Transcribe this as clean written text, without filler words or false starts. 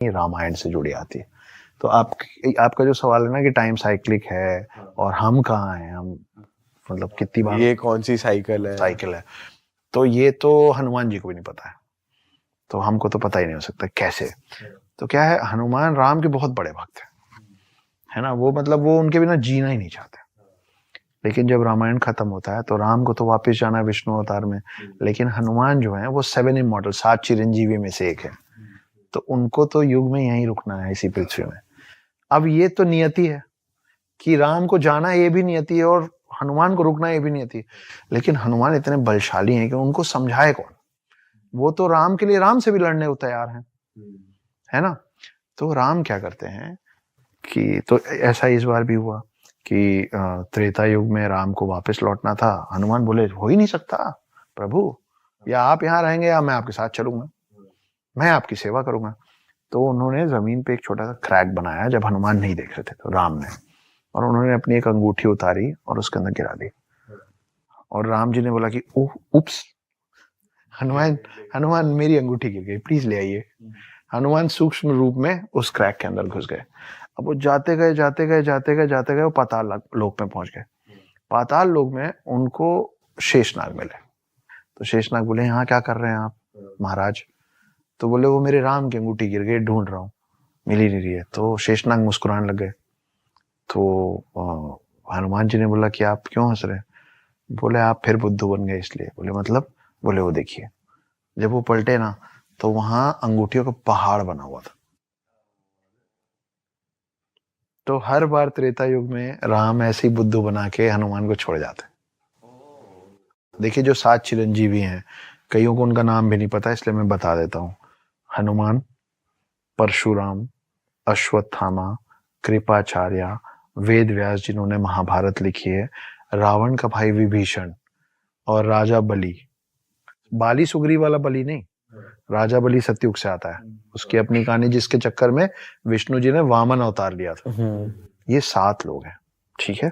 रामायण से जुड़ी आती है। तो आपका जो सवाल है ना कि टाइम साइक्लिक है और हम कहाँ हैं, हम मतलब कितनी बार ये कौन सी साइकिल है, तो ये तो हनुमान जी को भी नहीं पता है, तो हमको तो पता ही नहीं हो सकता कैसे। तो क्या है, हनुमान राम के बहुत बड़े भक्त है ना, वो मतलब वो उनके बिना जीना ही नहीं चाहते। लेकिन जब रामायण खत्म होता है तो राम को तो वापस जाना है विष्णु अवतार में, लेकिन हनुमान जो है वो 7 इमॉर्टल, 7 चिरंजीवी में से एक है, तो उनको तो युग में यहीं रुकना है इसी पृथ्वी में। अब ये तो नियति है कि राम को जाना ये भी नियति है और हनुमान को रुकना ये भी नियति है, लेकिन हनुमान इतने बलशाली हैं कि उनको समझाए कौन, वो तो राम के लिए राम से भी लड़ने को तैयार हैं, है ना। तो राम क्या करते हैं कि, तो ऐसा इस बार भी हुआ कि त्रेता युग में राम को वापस लौटना था। हनुमान बोले हो ही नहीं सकता प्रभु, या आप यहाँ रहेंगे या मैं आपके साथ चलूंगा, मैं आपकी सेवा करूंगा। तो उन्होंने जमीन पे एक छोटा सा क्रैक बनाया जब हनुमान नहीं देख रहे थे, तो राम ने, और उन्होंने अपनी एक अंगूठी उतारी और उसके अंदर गिरा दी, और राम जी ने बोला कि ओह उप्स, हनुमान मेरी अंगूठी गिर गई, प्लीज ले आइए। हनुमान सूक्ष्म रूप में उस क्रैक के अंदर घुस गए। अब वो जाते गए वो पाताल लोक में पहुंच गए। पाताल लोक में उनको शेषनाग मिले। तो शेषनाग बोले यहाँ क्या कर रहे हैं आप महाराज? तो बोले वो मेरे राम की अंगूठी गिर गई, ढूंढ रहा हूँ, मिल ही नहीं रही है। तो शेषनाग मुस्कुराने लग गए। तो हनुमान जी ने बोला कि आप क्यों हंस रहे हैं? बोले आप फिर बुद्धू बन गए इसलिए। बोले मतलब? बोले वो देखिए, जब वो पलटे ना तो वहां अंगूठियों का पहाड़ बना हुआ था। तो हर बार त्रेता युग में राम ऐसे ही बुद्धू बना के हनुमान को छोड़ जाते। देखिए जो 7 चिरंजीवी हैं, कईयों को उनका नाम भी नहीं पता, इसलिए मैं बता देता हूँ। हनुमान, परशुराम, अश्वत्थामा, कृपाचार्य, वेद व्यास जिन्होंने महाभारत लिखी है, रावण का भाई विभीषण, और राजा बलि। बाली सुग्रीव वाला बलि नहीं, राजा बलि सतयुग से आता है, उसकी अपनी कहानी, जिसके चक्कर में विष्णु जी ने वामन अवतार लिया था। ये 7 लोग हैं, ठीक है।